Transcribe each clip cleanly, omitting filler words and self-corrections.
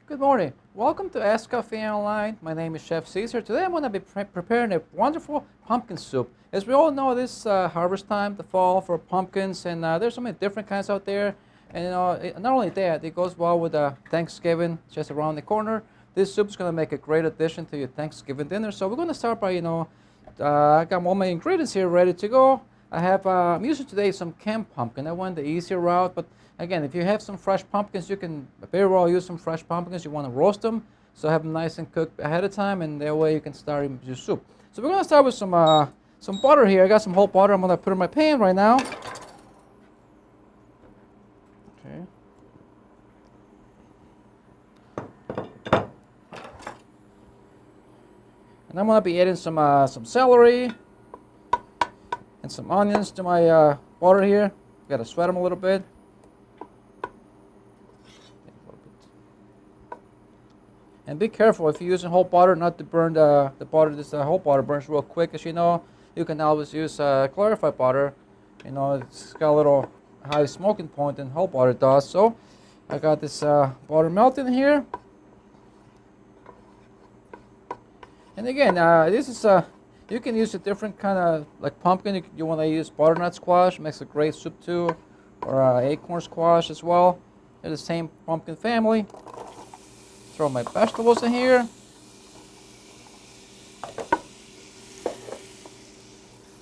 Good morning. Welcome to Ask Cafe Online. My name is Chef Caesar. Today I'm going to be preparing a wonderful pumpkin soup. As we all know, this harvest time, the fall for pumpkins, and there's so many different kinds out there. And not only that, it goes well with Thanksgiving just around the corner. This soup is going to make a great addition to your Thanksgiving dinner. So we're going to start by, I got all my ingredients here ready to go. I'm using today some canned pumpkin. I went the easier route, but again, if you have some fresh pumpkins, you can very well use some fresh pumpkins. You want to roast them, so have them nice and cooked ahead of time, and that way you can start your soup. So we're going to start with some butter here. I got some whole butter. I'm going to put in my pan right now. Okay. And I'm going to be adding some celery and some onions to my butter here. Got to sweat them a little bit. And be careful if you're using whole butter, not to burn the butter. This whole butter burns real quick, as you know. You can always use clarified butter. You know, it's got a little high smoking point than whole butter does. So I got this butter melting here. And again, this is you can use a different kind of like pumpkin. You want to use butternut squash, makes a great soup too, or acorn squash as well. They're the same pumpkin family. Throw my vegetables in here.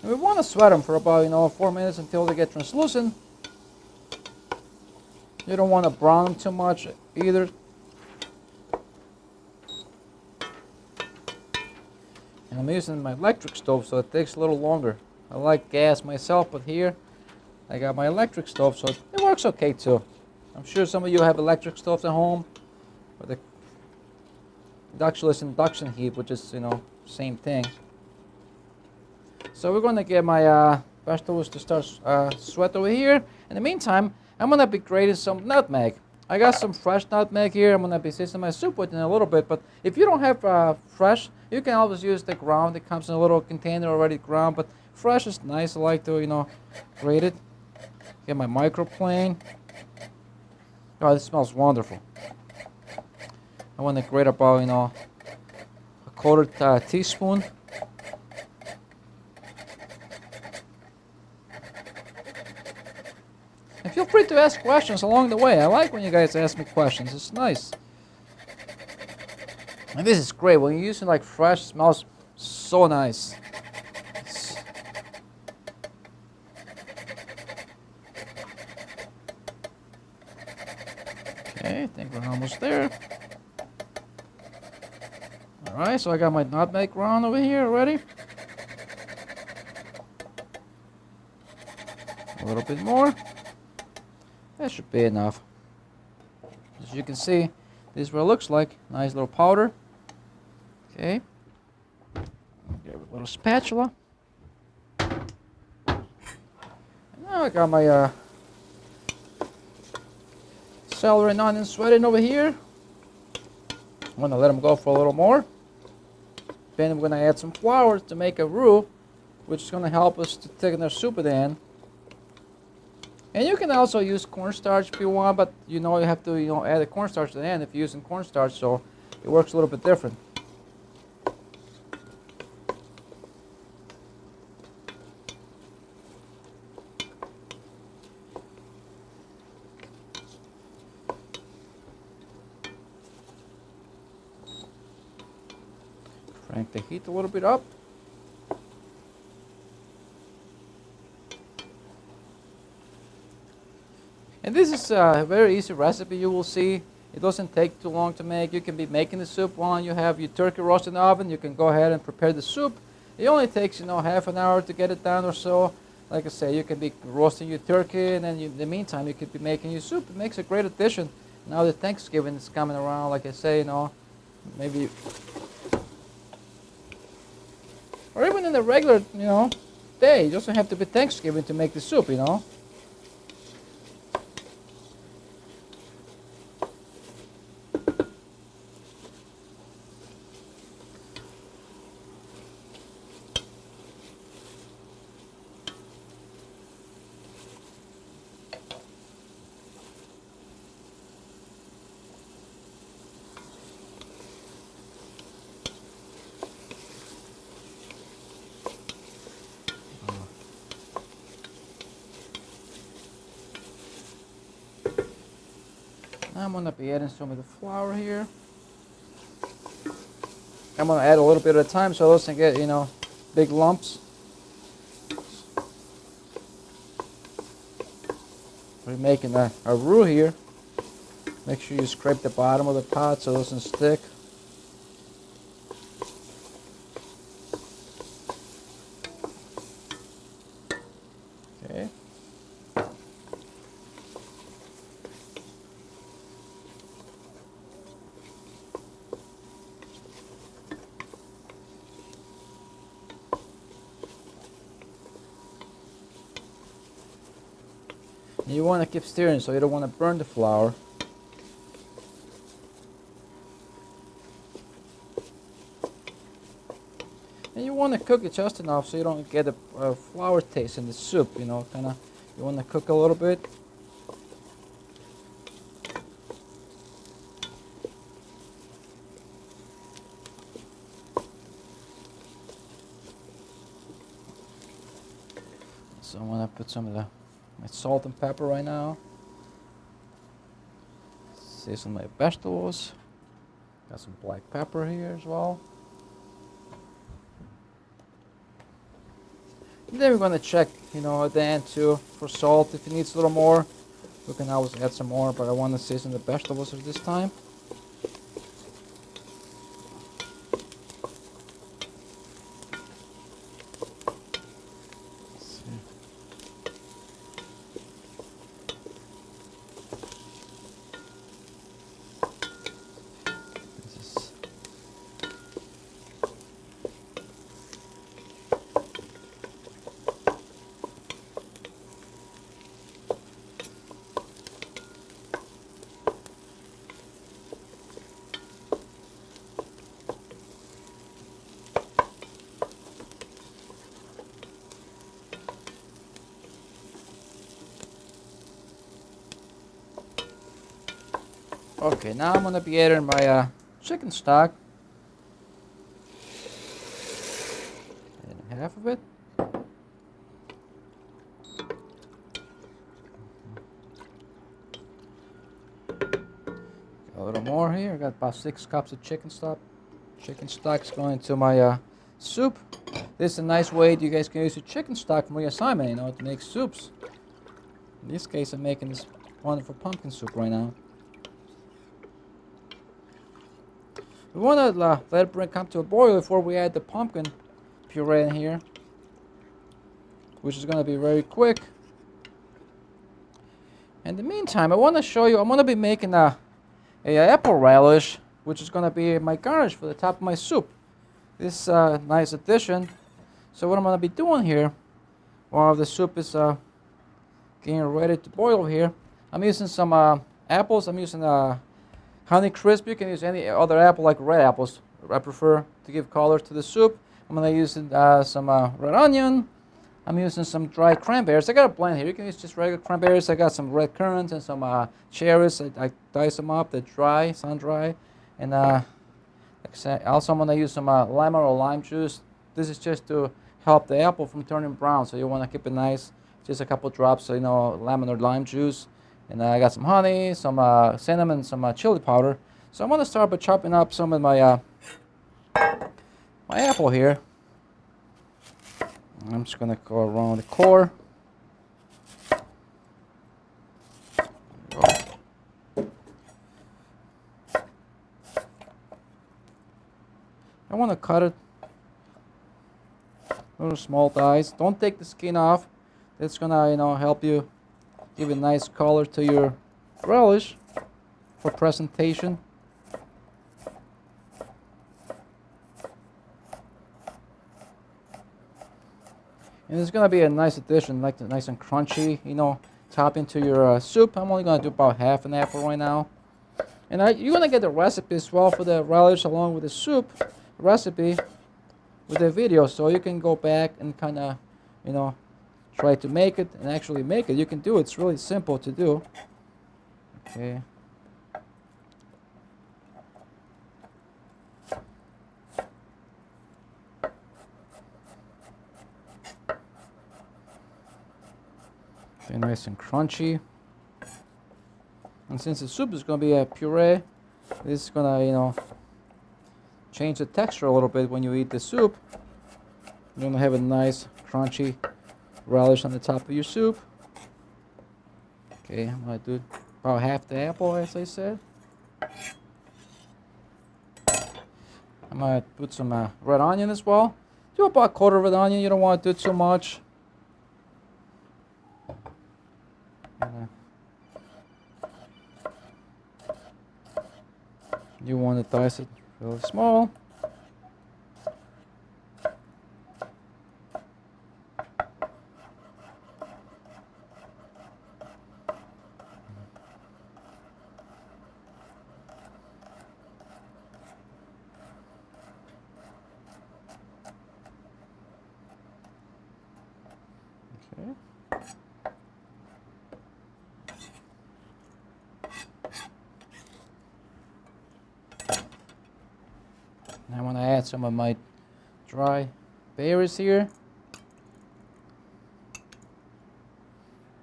And we want to sweat them for about 4 minutes until they get translucent. You don't want to brown them too much either. And I'm using my electric stove, so it takes a little longer. I like gas myself, but here I got my electric stove, so it works okay too. I'm sure some of you have electric stoves at home, or the ductless induction heat, which is same thing. So we're going to get my vegetables to start sweat over here. In the meantime, I'm going to be grating some nutmeg. I got some fresh nutmeg here. I'm going to be seasoning my soup with in a little bit. But if you don't have fresh, you can always use the ground. It comes in a little container already ground. But fresh is nice. I like to grate it. Get my microplane. Oh, this smells wonderful. I want to grate about a quarter teaspoon. And feel free to ask questions along the way. I like when you guys ask me questions. It's nice. And this is great. When you're using like fresh, it smells so nice. Okay, I think we're almost there. Alright, so I got my nutmeg ground over here already. A little bit more. That should be enough. As you can see, this is what it looks like. Nice little powder. Okay. Get a little spatula. And now I got my celery and onions sweating over here. I'm going to let them go for a little more. Then I'm going to add some flour to make a roux, which is going to help us to thicken our soup at the end. And you can also use cornstarch if you want, but you have to add the cornstarch at the end if you're using cornstarch, so it works a little bit different. Crank the heat a little bit up. And this is a very easy recipe, you will see. It doesn't take too long to make. You can be making the soup while you have your turkey roast in the oven. You can go ahead and prepare the soup. It only takes half an hour to get it done or so. Like I say, you can be roasting your turkey, and then in the meantime you could be making your soup. It makes a great addition. Now that Thanksgiving is coming around, like I say, maybe, or even in a regular day. It doesn't have to be Thanksgiving to make the soup. I'm gonna be adding some of the flour here. I'm gonna add a little bit at a time so it doesn't get, you know, big lumps. We're making a roux here. Make sure you scrape the bottom of the pot so it doesn't stick. Okay. You want to keep stirring so you don't want to burn the flour. And you want to cook it just enough so you don't get a flour taste in the soup, you know, kind of, you want to cook a little bit. So I'm going to put some of my salt and pepper right now. Season my vegetables. Got some black pepper here as well. And then we're going to check, you know, at the end too for salt. If it needs a little more, we can always add some more, but I want to season the vegetables at this time. Okay, now I'm gonna be adding my chicken stock. And half of it. A little more here. I got about 6 cups of chicken stock. Chicken stock's going into my soup. This is a nice way you guys can use your chicken stock for your assignment, you know, to make soups. In this case, I'm making this wonderful pumpkin soup right now. We want to let it come to a boil before we add the pumpkin puree in here, which is going to be very quick. In the meantime, I want to show you, I'm going to be making a apple relish, which is going to be my garnish for the top of my soup. This nice addition. So what I'm going to be doing here, while the soup is getting ready to boil here, I'm using some apples. I'm using Honey Crisp. You can use any other apple, like red apples. I prefer to give color to the soup. I'm going to use some red onion. I'm using some dried cranberries. I got a blend here. You can use just regular cranberries. I got some red currants and some cherries. I dice them up. They're dry, sun-dry. And also I'm going to use some lemon or lime juice. This is just to help the apple from turning brown. So you want to keep it nice. Just a couple drops, so you know, lemon or lime juice. And I got some honey, some cinnamon, some chili powder. So I'm going to start by chopping up some of my my apple here. I'm just going to go around the core. I want to cut it little small dice. Don't take the skin off. It's going to, you know, help you give a nice color to your relish for presentation. And it's gonna be a nice addition, like nice and crunchy, you know, top into your soup. I'm only gonna do about half an apple right now. And you're gonna get the recipe as well for the relish along with the soup recipe with the video, so you can go back and kind of, you know, try to make it and actually make it. You can do it. It's really simple to do. Okay. Okay, nice and crunchy. And since the soup is going to be a puree, this is going to, change the texture a little bit when you eat the soup. You're going to have a nice crunchy relish on the top of your soup. Okay, I'm going to do about half the apple, as I said. I'm going to put some red onion as well. Do about a quarter of an onion. You don't want to do too much. You want to dice it really small. Okay. Now I'm going to add some of my dry berries here.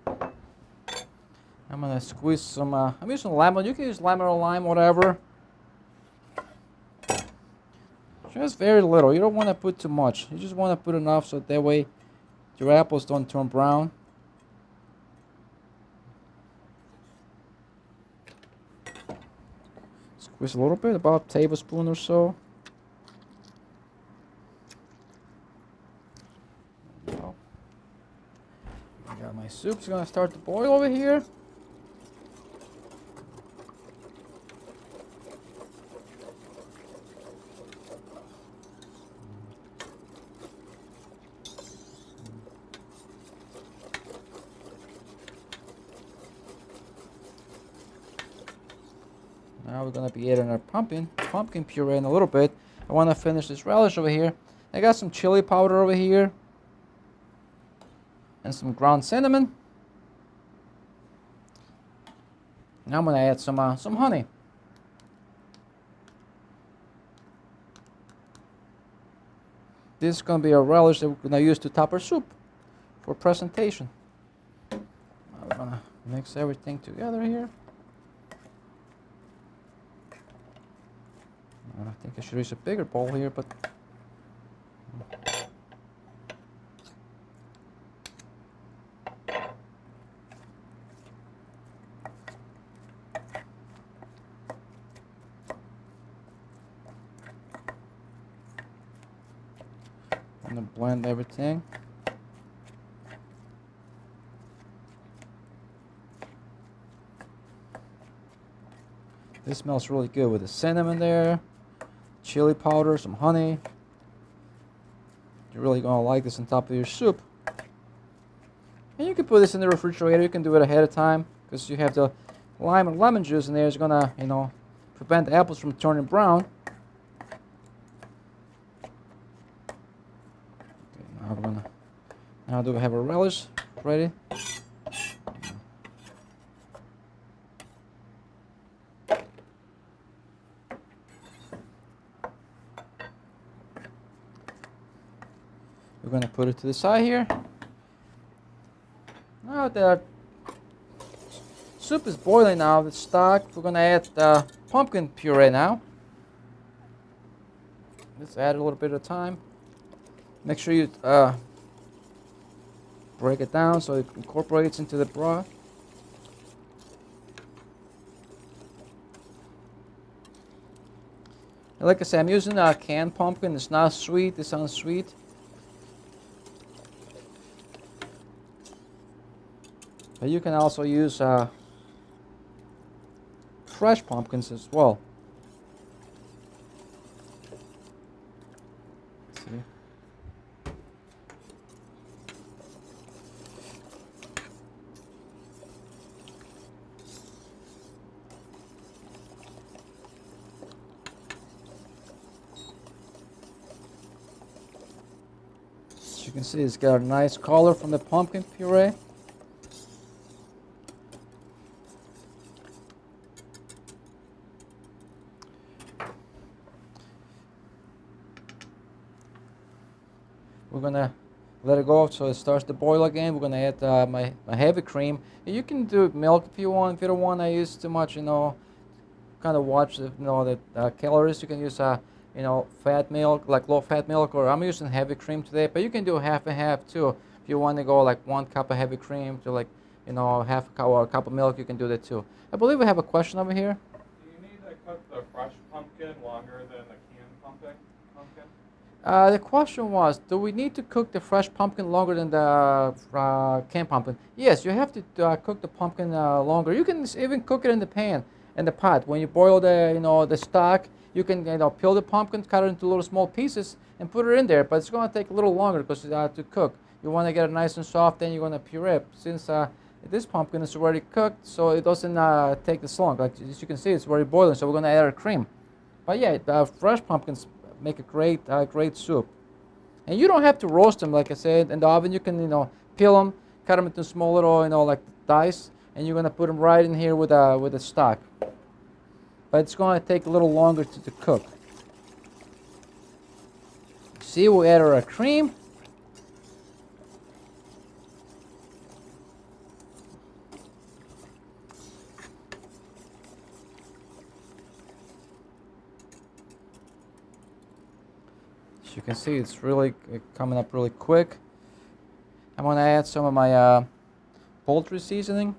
I'm going to squeeze some, I'm using lemon. You can use lemon or lime, whatever. Just very little. You don't want to put too much. You just want to put enough so that way your apples don't turn brown. Squeeze a little bit, about a tablespoon or so. There we go. I got my soup's gonna start to boil over here. Now we're going to be adding our pumpkin puree in a little bit. I want to finish this relish over here. I got some chili powder over here. And some ground cinnamon. Now I'm going to add some honey. This is going to be a relish that we're going to use to top our soup for presentation. Now we're going to mix everything together here. I think I should use a bigger bowl here, but I'm going to blend everything. This smells really good with the cinnamon there. Chili powder, some honey. You're really going to like this on top of your soup. And you can put this in the refrigerator. You can do it ahead of time because you have the lime and lemon juice in there. It's going to, prevent the apples from turning brown. Okay, now do we have a relish ready? We're going to put it to the side here. Now the soup is boiling now, the stock. We're going to add the pumpkin puree now. Let's add a little bit at a time. Make sure you break it down so it incorporates into the broth. And like I said, I'm using a canned pumpkin. It's not sweet. It sounds sweet. But you can also use fresh pumpkins as well. See? As you can see, it's got a nice color from the pumpkin puree. We're gonna let it go so it starts to boil again. We're gonna add my heavy cream. And you can do milk if you want. If you don't want to use too much, kind of watch the calories. You can use fat milk, like low fat milk, or I'm using heavy cream today. But you can do half and half too. If you want to go like 1 cup of heavy cream to like half a cup or a cup of milk, you can do that too. I believe we have a question over here. Do you need to cook the fresh pumpkin longer than the canned pumpkin? The question was, do we need to cook the fresh pumpkin longer than the canned pumpkin? Yes, you have to cook the pumpkin longer. You can even cook it in the pan, in the pot. When you boil the stock, you can peel the pumpkin, cut it into little small pieces, and put it in there. But it's going to take a little longer because to cook. You want to get it nice and soft, then you're going to puree it. Since this pumpkin is already cooked, so it doesn't take this long. Like as you can see, it's already boiling, so we're going to add our cream. But yeah, fresh pumpkins make a great soup. And you don't have to roast them, like I said, in the oven. You can, peel them, cut them into small little, like dice, and you're gonna put them right in here with the stock. But it's gonna take a little longer to cook. See, we add our cream. As you can see, it's really coming up really quick. I'm going to add some of my poultry seasoning.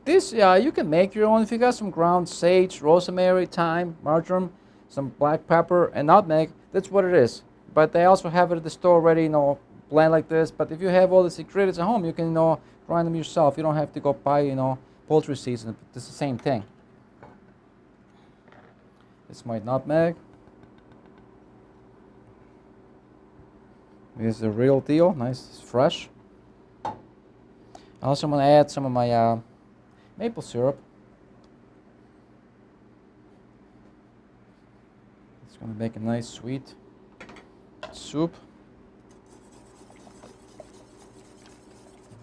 This, you can make your own. If you got some ground sage, rosemary, thyme, marjoram, some black pepper, and nutmeg, that's what it is. But they also have it at the store already, blend like this. But if you have all these ingredients at home, you can, grind them yourself. You don't have to go buy, poultry seasoning. It's the same thing. It's my nutmeg. This is the real deal, nice, fresh. Also, I'm going to add some of my maple syrup. It's going to make a nice sweet soup.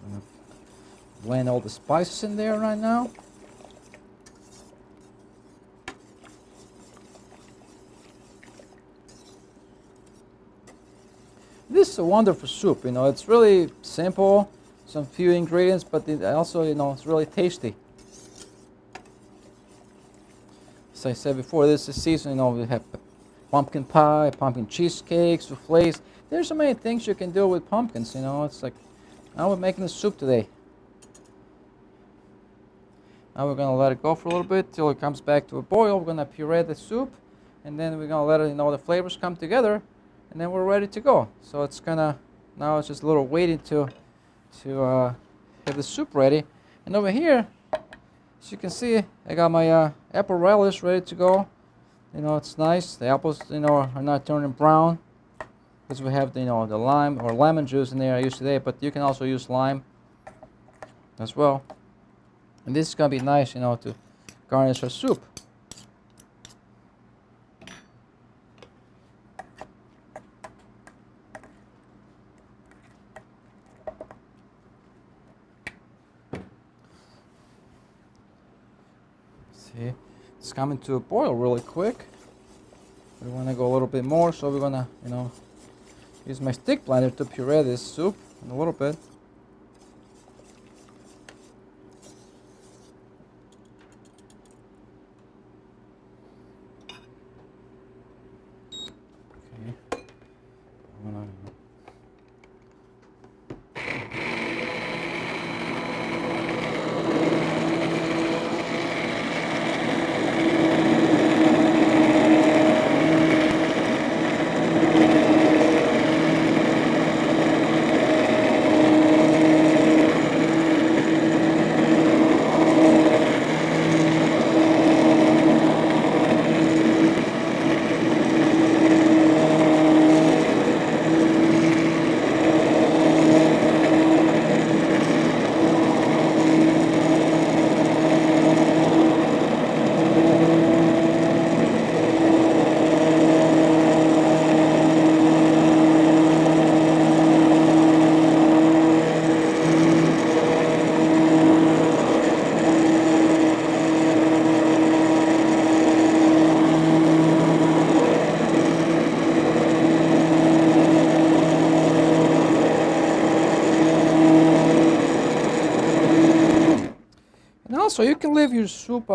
I'm going to blend all the spices in there right now. This is a wonderful soup. It's really simple, some few ingredients, but it also, it's really tasty. As I said before, this is season. We have pumpkin pie, pumpkin cheesecake, soufflés. There's so many things you can do with pumpkins. It's like, now we're making a soup today. Now we're gonna let it go for a little bit till it comes back to a boil. We're gonna puree the soup, and then we're gonna let it, the flavors come together. And then we're ready to go. So it's now it's just a little waiting to have the soup ready. And over here, as you can see, I got my apple relish ready to go. It's nice. The apples, are not turning brown because we have the lime or lemon juice in there I used today. But you can also use lime as well. And this is gonna be nice, to garnish our soup. See, it's coming to a boil really quick. We want to go a little bit more, so we're gonna, use my stick blender to puree this soup in a little bit. Okay. also, you can leave your soup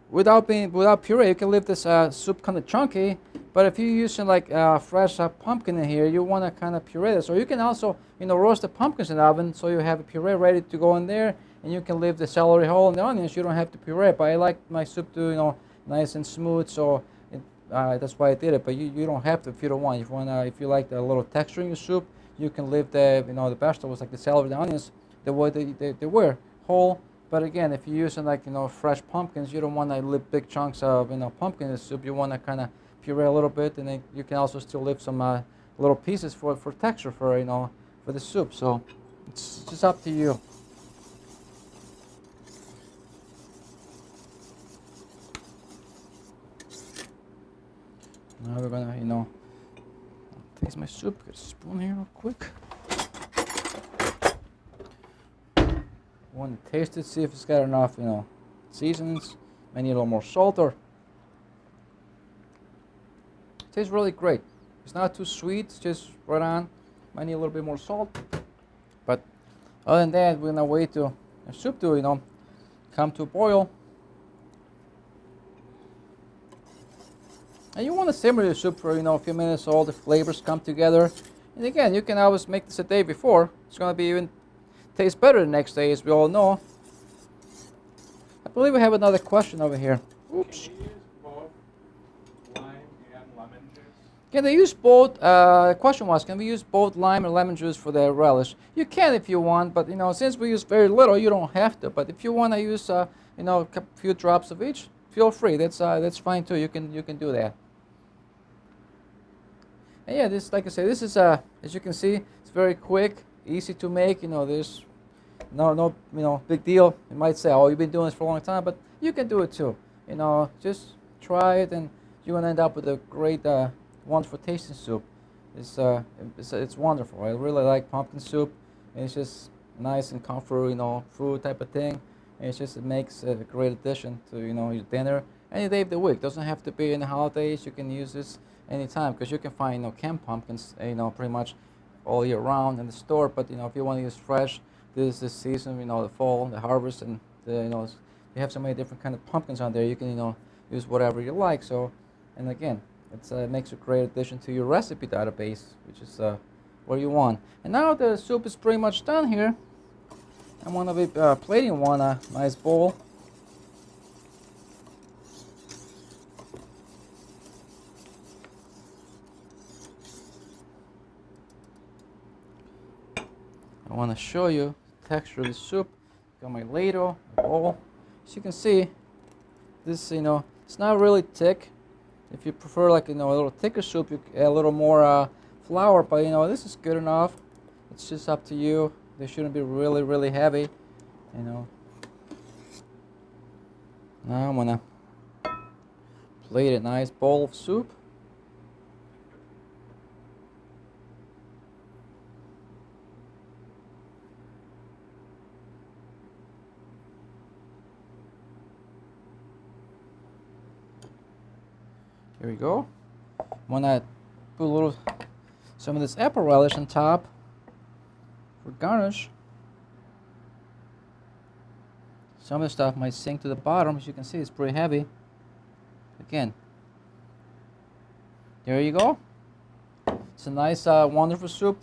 without puree. You can leave this soup kind of chunky. But if you're using like fresh pumpkin in here, you want to kind of puree this. Or you can also, roast the pumpkins in the oven so you have a puree ready to go in there, and you can leave the celery whole and the onions. You don't have to puree. But I like my soup to, nice and smooth. So that's why I did it. But you don't have to if you don't want. If you like the little texture in your soup, you can leave the the vegetables like the celery, the onions, the way they were whole. But again, if you're using like fresh pumpkins, you don't want to leave big chunks of pumpkin in the soup. You want to kind of puree a little bit, and then you can also still leave some little pieces for texture for for the soup. So it's just up to you. Now we're gonna taste my soup. Get a spoon here real quick. Want to taste it, see if it's got enough seasonings. May need a little more salt, or tastes really great. It's not too sweet, it's just right on. Might need a little bit more salt. But other than that, we're gonna wait to the soup to come to a boil. And you want to simmer the soup for a few minutes so all the flavors come together. And again, you can always make this a day before. It's gonna be even taste better the next day, as we all know. I believe we have another question over here. Oops. Can you use both lime and lemon juice? Can they use both? The question was, can we use both lime and lemon juice for the relish? You can if you want, but since we use very little, you don't have to. But if you want to use, a few drops of each, feel free. That's fine too. You can do that. And yeah, this, like I say, this is as you can see, it's very quick, easy to make. There's no big deal. You might say, oh, you've been doing this for a long time, but you can do it too. Just try it, and you're gonna end up with a great, wonderful tasting soup. It's wonderful. I really like pumpkin soup. It's just nice and comfort, food type of thing. And it makes a great addition to your dinner any day of the week. Doesn't have to be in the holidays. You can use this anytime, because you can find canned pumpkins pretty much all year round in the store. But if you want to use fresh, this is the season, the fall, the harvest, and you have so many different kind of pumpkins on there. You can use whatever you like. So, and again, it makes a great addition to your recipe database, which is what you want. And now the soup is pretty much done here. I'm gonna be plating one nice bowl. I want to show you the texture of the soup. Got my ladle, my bowl. As you can see, this it's not really thick. If you prefer like a little thicker soup, you add a little more flour. But this is good enough. It's just up to you. They shouldn't be really heavy. Now I'm gonna plate a nice bowl of soup. Here we go. I'm gonna put some of this apple relish on top for garnish. Some of the stuff might sink to the bottom. As you can see, it's pretty heavy. Again, there you go. It's a nice, wonderful soup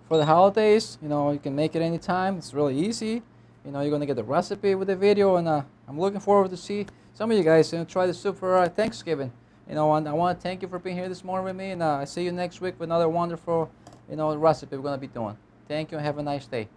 for the holidays. You can make it anytime. It's really easy. You're gonna get the recipe with the video, and I'm looking forward to see some of you guys try the soup for Thanksgiving. And I want to thank you for being here this morning with me, and I see you next week with another wonderful, recipe we're gonna be doing. Thank you, and have a nice day.